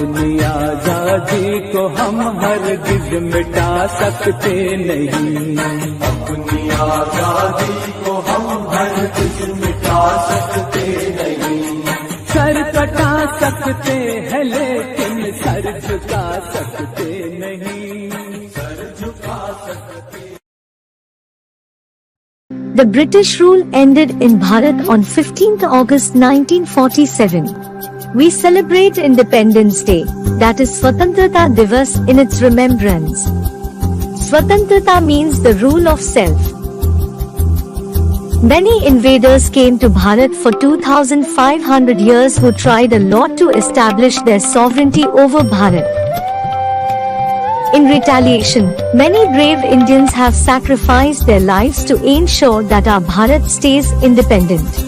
अपनी आजादी को हम हरगिज मिटा सकते नहीं, अपनी आजादी को हम हरगिज मिटा सकते नहीं। सर कटा सकते हैं लेकिन सर झुका सकते नहीं, सर झुका सकते। The British rule ended in Bharat on 15th August 1947. We celebrate Independence Day, that is Swatantrata Divas, in its remembrance. Swatantrata means the rule of self. Many invaders came to Bharat for 2500 years who tried a lot to establish their sovereignty over Bharat. In retaliation, many brave Indians have sacrificed their lives to ensure that our Bharat stays independent.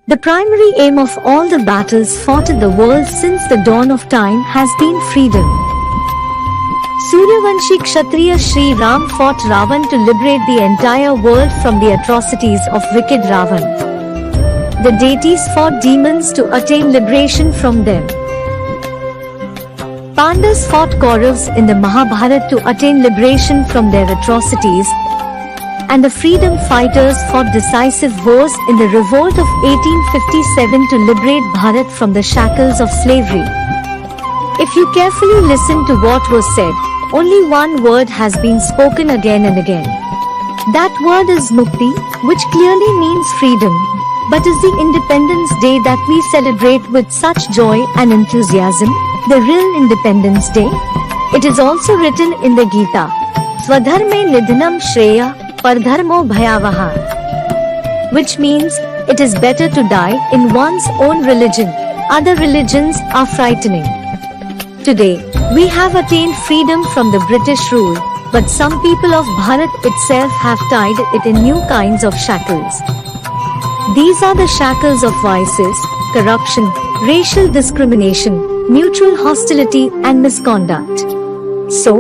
The primary aim of all the battles fought in the world since the dawn of time has been freedom. Suryavanshi Kshatriya Shri Ram fought Ravan to liberate the entire world from the atrocities of wicked Ravan. The deities fought demons to attain liberation from them. Pandavas fought Kauravas in the Mahabharata to attain liberation from their atrocities, and the freedom fighters fought decisive wars in the revolt of 1857 to liberate Bharat from the shackles of slavery. If you carefully listen to what was said, only one word has been spoken again and again. That word is Mukti, which clearly means freedom, but is the Independence Day that we celebrate with such joy and enthusiasm the real Independence Day? It is also written in the Gita, Swadharme nidhanam shreya pardharmo bhayavaha, which means it is better to die in one's own religion. Other religions are frightening. Today, we have attained freedom from the British rule, but some people of Bharat itself have tied it in new kinds of shackles. These are the shackles of vices, corruption, racial discrimination, mutual hostility and misconduct. So,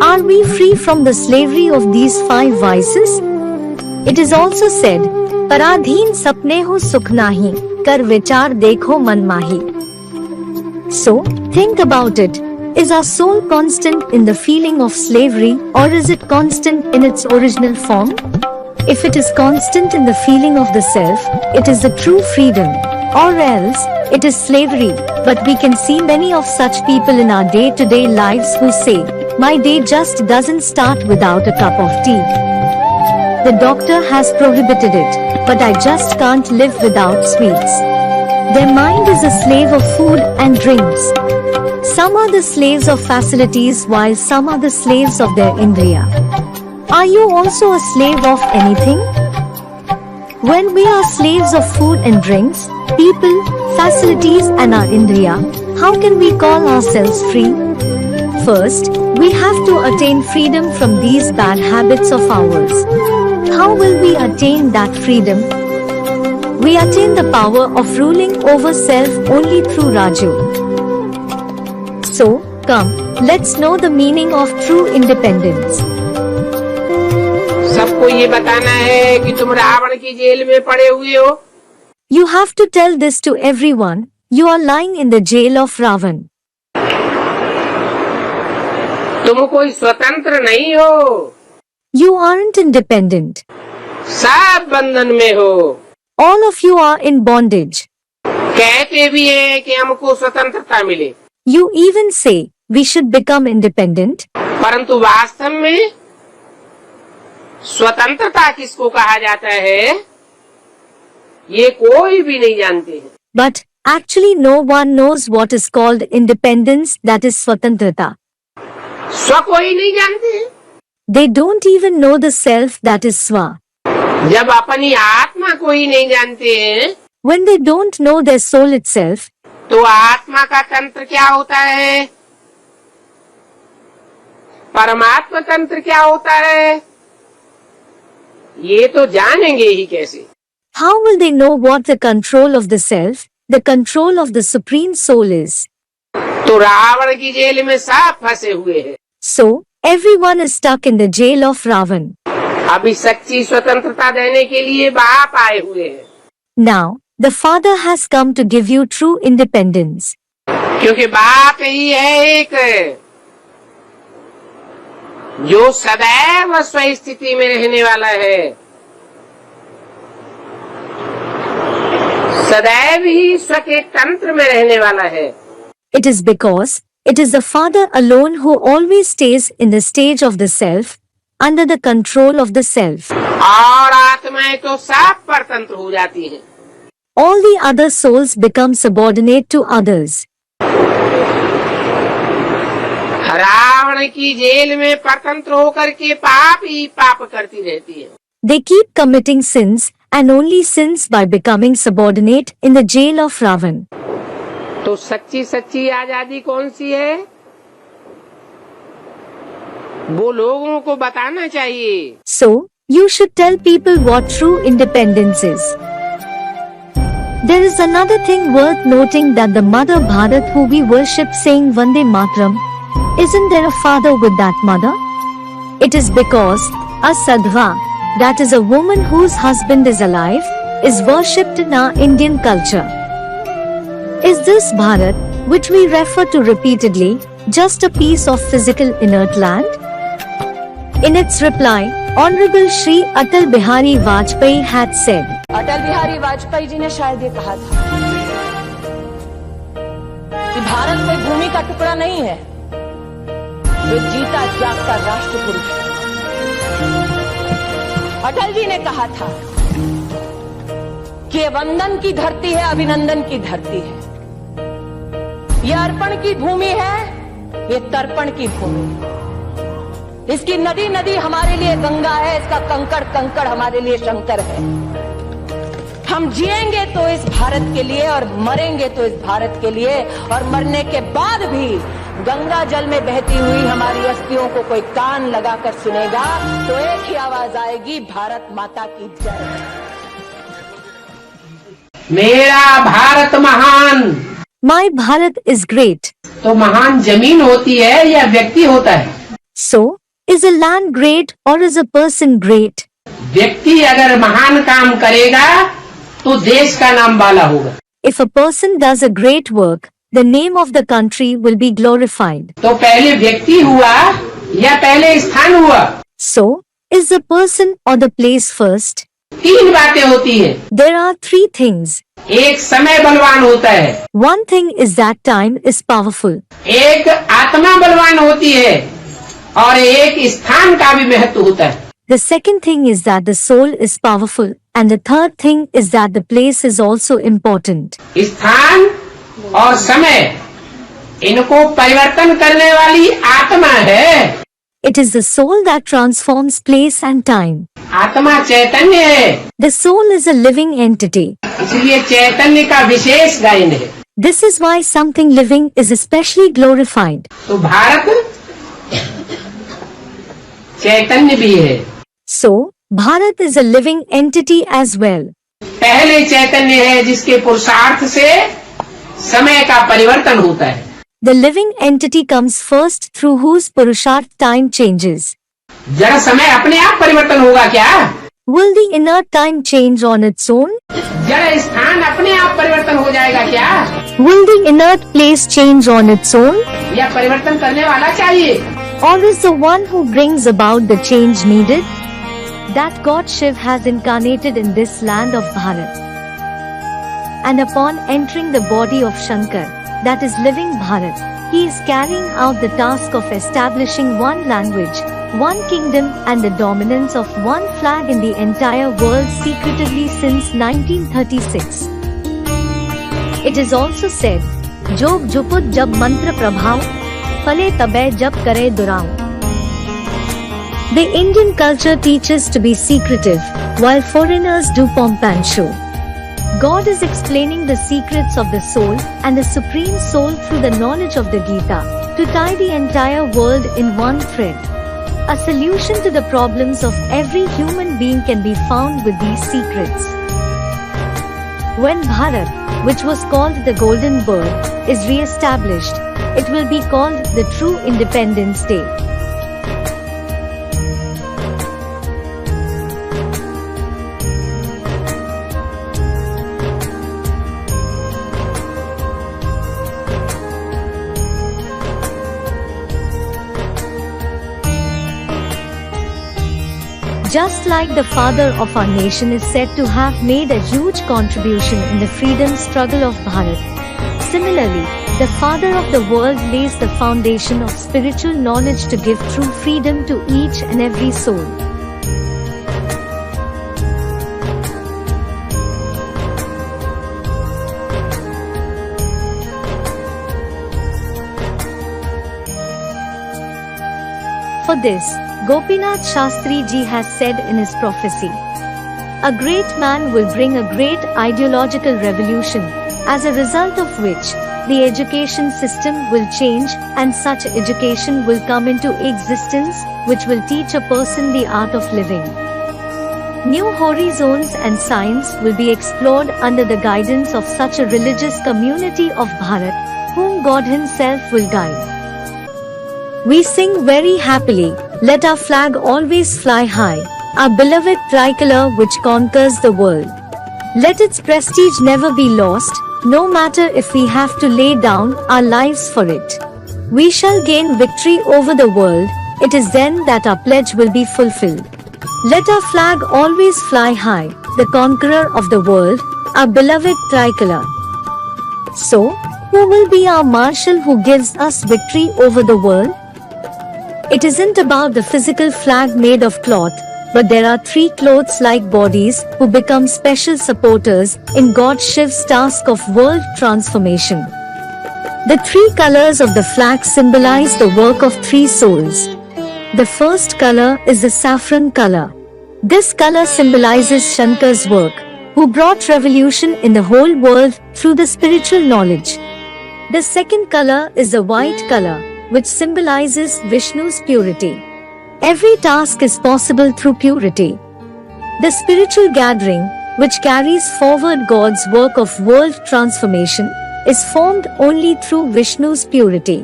are we free from the slavery of these 5 vices? It is also said, Paradheen sapne ho sukh nahi, kar vichar dekho man mahi. So, think about it. Is our soul constant in the feeling of slavery, or is it constant in its original form? If it is constant in the feeling of the self, it is the true freedom, or else it is slavery. But we can see many of such people in our day-to-day lives who say, my day just doesn't start without a cup of tea. The doctor has prohibited it, but I just can't live without sweets. Their mind is a slave of food and drinks. Some are the slaves of facilities while some are the slaves of their indriya. Are you also a slave of anything? When we are slaves of food and drinks, people, facilities and our indriya, how can we call ourselves free? First, we have to attain freedom from these bad habits of ours. How will we attain that freedom? We attain the power of ruling over self only through Raju. So, come, let's know the meaning of true independence. सबको ये बताना है कि तुम रावण की jail में पड़े हुए हो। You have to tell this to everyone. You are lying in the jail of Ravan. तुम कोई स्वतंत्र नहीं हो। You aren't independent. सब बंधन में हो। All of you are in bondage. कहते भी हैं कि हमको स्वतंत्रता मिले। You even say we should become independent. परंतु वास्तव में स्वतंत्रता किसको कहा जाता है, ये कोई भी नहीं जानते हैं। But actually no one knows what is called independence, that is swatantrata. स्व कोई नहीं जानते हैं। They don't even know the self, that is swa. जब अपनी आत्मा को ही नहीं जानते हैं, When they don't know their soul itself, तो आत्मा का तंत्र क्या होता है, परमात्मा तंत्र क्या होता है, ये तो जानेंगे ही कैसे। how will they know what the control of the self, the control of the supreme soul is? तो रावण की जेल में सब फंसे हुए हैं। So, everyone is stuck in the jail of Ravan. अभी सच्ची स्वतंत्रता देने के लिए बाप आए हुए हैं। Now, The Father has come to give you true independence. क्योंकि बाप ही है एक जो सदैव स्वस्थिति में रहने वाला है, सदैव ही स्व के तंत्र में रहने वाला है। It is because it is the Father alone who always stays in the stage of the self, under the control of the self. और आत्माएं तो सब परतंत्र हो जाती हैं। All the other souls become subordinate to others. Ravan की jail में परतंत्र होकर के पाप ही पाप करती रहती है। They keep committing sins and only sins by becoming subordinate in the jail of Ravan. तो सच्ची सच्ची आजादी कौन सी है, वो लोगों को बताना चाहिए। So, you should tell people what true independence is. There is another thing worth noting, that the Mother Bharat who we worship saying Vande Mataram, isn't there a father with that mother? It is because a Sadhva, that is a woman whose husband is alive, is worshipped in our Indian culture. Is this Bharat, which we refer to repeatedly, just a piece of physical inert land? In its reply, Honorable Shri Atal Bihari Vajpayee had said, Atal Bihari Vajpayee ji ने शायद ये कहा था कि भारत कोई भूमि का टुकड़ा नहीं है, जो जीता जागता राष्ट्र पुरुष है। अटल जी ने कहा था कि ये वंदन की धरती है, अभिनंदन की धरती है, ये अर्पण की भूमि है, ये तर्पण की भूमि है। इसकी नदी नदी हमारे लिए गंगा है, इसका कंकड़ कंकड़ हमारे लिए शंकर है। हम जिएंगे तो इस भारत के लिए और मरेंगे तो इस भारत के लिए, और मरने के बाद भी गंगा जल में बहती हुई हमारी अस्थियों को कोई कान लगाकर सुनेगा तो एक ही आवाज आएगी, भारत माता की जय। मेरा भारत महान। My Bharat is great. तो महान जमीन होती है या व्यक्ति होता है? So, is a land great or is a person great? व्यक्ति अगर महान काम करेगा तो देश का नाम वाला होगा। If a person does a great work, the name of the country will be glorified. तो पहले व्यक्ति हुआ या पहले स्थान हुआ? So, is the person or the place first? तीन बातें होती है। There are three things. एक समय बलवान होता है, One thing is that time is powerful. एक आत्मा बलवान होती है और एक स्थान का भी महत्व होता है। The second thing is that the soul is powerful, and the third thing is that the place is also important. स्थान और समय इनको परिवर्तन करने वाली आत्मा है। It is the soul that transforms place and time. आत्मा चैतन्य है, The soul is a living entity. इसलिए चैतन्य का विशेष गायन है। This is why something living is especially glorified. तो भारत चैतन्य भी है। So, Bharat is a living entity as well. पहले चैतन्य है जिसके पुरुषार्थ से समय का परिवर्तन होता है। The living entity comes first, through whose Purusharth time changes. जड़ समय अपने आप परिवर्तन होगा क्या? Will the inert time change on its own? जड़ स्थान अपने आप परिवर्तन हो जाएगा क्या? Will the inert place change on its own? या परिवर्तन करने वाला चाहिए? Or is the one who brings about the change needed? That God Shiv has incarnated in this land of Bharat. And upon entering the body of Shankar, that is living Bharat, he is carrying out the task of establishing one language, one kingdom and the dominance of one flag in the entire world secretively since 1936. It is also said, Jog Juput Jab Mantra Prabhav, Phale Tabe Jab Kare Durao. The Indian culture teaches to be secretive, while foreigners do pomp and show. God is explaining the secrets of the soul and the Supreme Soul through the knowledge of the Gita, to tie the entire world in one thread. A solution to the problems of every human being can be found with these secrets. When Bharat, which was called the Golden Bird, is re-established, it will be called the True Independence Day. Just like the father of our nation is said to have made a huge contribution in the freedom struggle of Bharat, similarly, the father of the world lays the foundation of spiritual knowledge to give true freedom to each and every soul. For this, Gopinath Shastri ji has said in his prophecy, "A great man will bring a great ideological revolution, as a result of which, the education system will change and such education will come into existence, which will teach a person the art of living. New horizons and science will be explored under the guidance of such a religious community of Bharat, whom God Himself will guide." We sing very happily, "Let our flag always fly high, our beloved tricolor which conquers the world. Let its prestige never be lost, no matter if we have to lay down our lives for it. We shall gain victory over the world, it is then that our pledge will be fulfilled. Let our flag always fly high, the conqueror of the world, our beloved tricolor." So, who will be our marshal who gives us victory over the world? It isn't about the physical flag made of cloth, but there are three clothes-like bodies who become special supporters in God Shiv's task of world transformation. The three colors of the flag symbolize the work of three souls. The first color is the saffron color. This color symbolizes Shankar's work, who brought revolution in the whole world through the spiritual knowledge. The second color is the white color, which symbolizes Vishnu's purity. Every task is possible through purity. The spiritual gathering, which carries forward God's work of world transformation, is formed only through Vishnu's purity.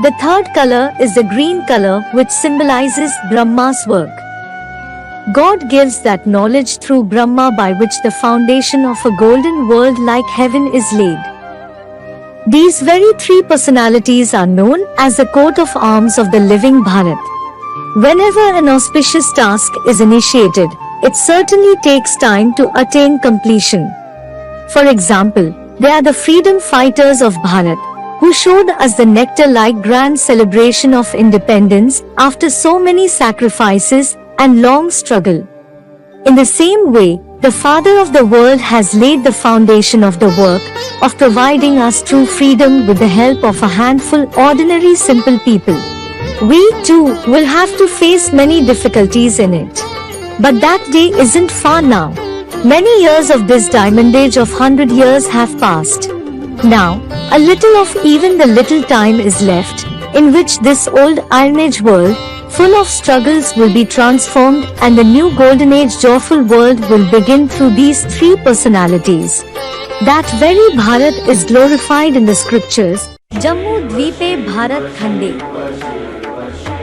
The third color is the green color, which symbolizes Brahma's work. God gives that knowledge through Brahma by which the foundation of a golden world like heaven is laid. These very three personalities are known as the coat of arms of the living Bharat. Whenever an auspicious task is initiated, it certainly takes time to attain completion. For example, they are the freedom fighters of Bharat, who showed us the nectar-like grand celebration of independence after so many sacrifices and long struggle. In the same way, the Father of the world has laid the foundation of the work of providing us true freedom with the help of a handful ordinary simple people. We too will have to face many difficulties in it. But that day isn't far now. Many years of this diamond age of 100 years have passed. Now, a little of even the little time is left, in which this old Iron Age world, full of struggles, will be transformed and the new golden age joyful world will begin through these three personalities. That very Bharat is glorified in the scriptures, Jammu Dvipe Bharat Khande.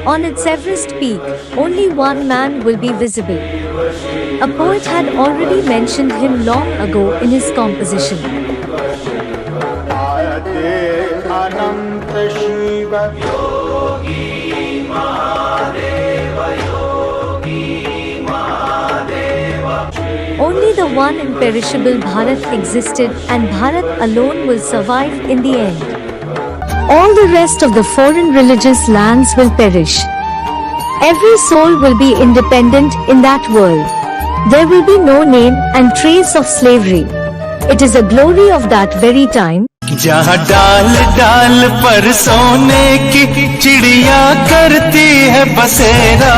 On its Everest peak, only one man will be visible. A poet had already mentioned him long ago in his composition. Only the one imperishable Bharat existed, and Bharat alone will survive in the end. All the rest of the foreign religious lands will perish. Every soul will be independent in that world. There will be no name and trace of slavery. It is a glory of that very time. जहाँ डाल डाल पर सोने की चिड़िया करती है बसेरा,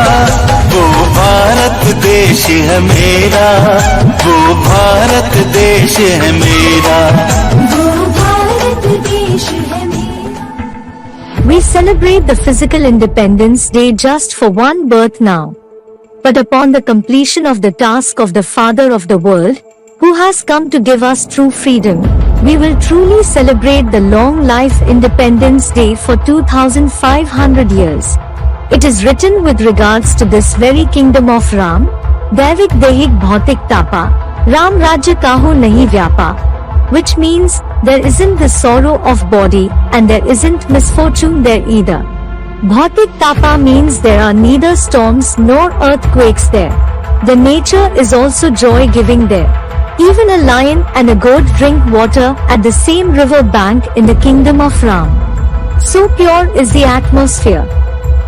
वो भारत देश है मेरा, वो भारत देश है मेरा, वो भारत देश है मेरा। We celebrate the physical Independence Day just for one birth now. But upon the completion of the task of the Father of the world, who has come to give us true freedom, we will truly celebrate the long life Independence Day for 2500 years. It is written with regards to this very kingdom of Ram, Daivik Dehik Bhautik Tapa, Ram Rajya Kaho Nahi Vyapa, which means there isn't the sorrow of body and there isn't misfortune there either. Bhautik Tapa means there are neither storms nor earthquakes there. The nature is also joy-giving there. Even a lion and a goat drink water at the same river bank in the kingdom of Ram. So pure is the atmosphere.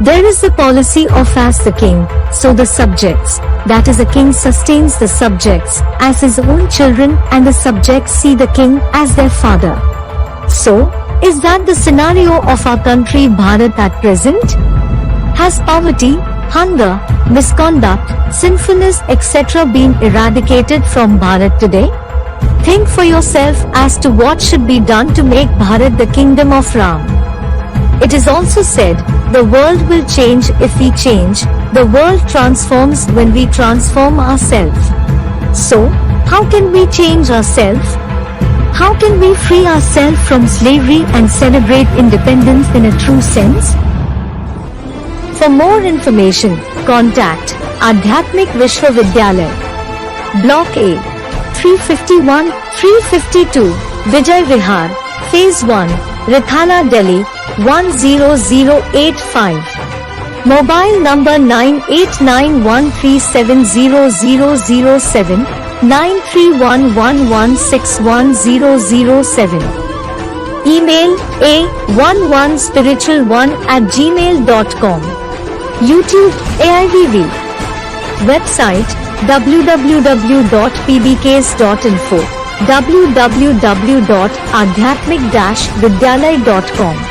There is the policy of as the king, so the subjects. That is, a king sustains the subjects as his own children, and the subjects see the king as their father. So, is that the scenario of our country Bharat at present? Has poverty, hunger, misconduct, sinfulness, etc. been eradicated from Bharat today? Think for yourself as to what should be done to make Bharat the kingdom of Ram. It is also said, the world will change if we change, the world transforms when we transform ourselves. So, how can we change ourselves? How can we free ourselves from slavery and celebrate independence in a true sense? For more information, contact Adhyatmik Vishwavidyalaya, Block A, 351, 352, Vijay Vihar, Phase 1, Rithala, Delhi, 10085. Mobile number 9891370007, 9311610007. Email A1SPIRITUAL1@gmail.com. YouTube AIVV. Website www.pbks.info, www.adhyatmik-vidyalaya.com.